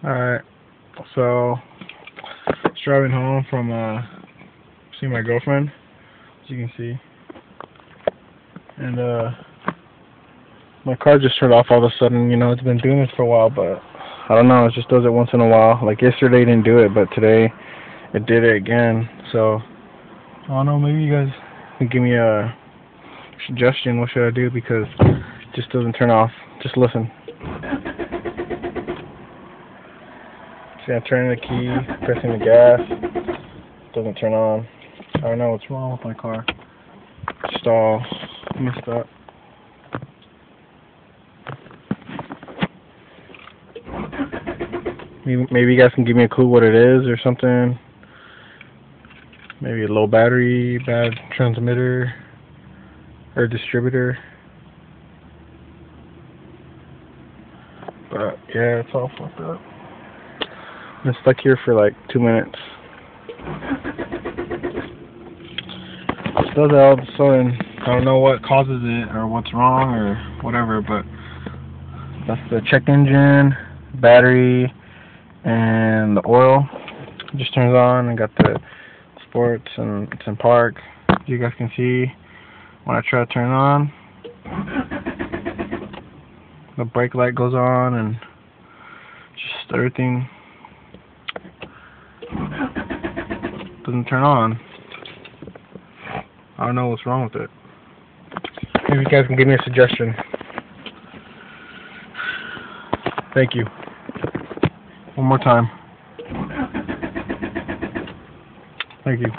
Alright, so just driving home from seeing my girlfriend, as you can see, and my car just turned off all of a sudden. You know, it's been doing this for a while, but I don't know, it just does it once in a while. Like yesterday it didn't do it, but today it did it again. So I don't know, maybe you guys can give me a suggestion. What should I do, because it just doesn't turn off. Just listen. See, I'm turning the key, pressing the gas, doesn't turn on. I don't know what's wrong with my car. Just all messed up. Maybe you guys can give me a clue what it is or something. Maybe a low battery, bad transmitter, or distributor. But yeah, it's all fucked up. I've been stuck here for like 2 minutes. It does it all of a sudden. I don't know what causes it or what's wrong or whatever, but that's the check engine, battery, and the oil. It just turns on. I got the sports and it's in park. You guys can see when I try to turn it on, the brake light goes on and just everything doesn't turn on. I don't know what's wrong with it. Maybe you guys can give me a suggestion. Thank you. One more time. Thank you.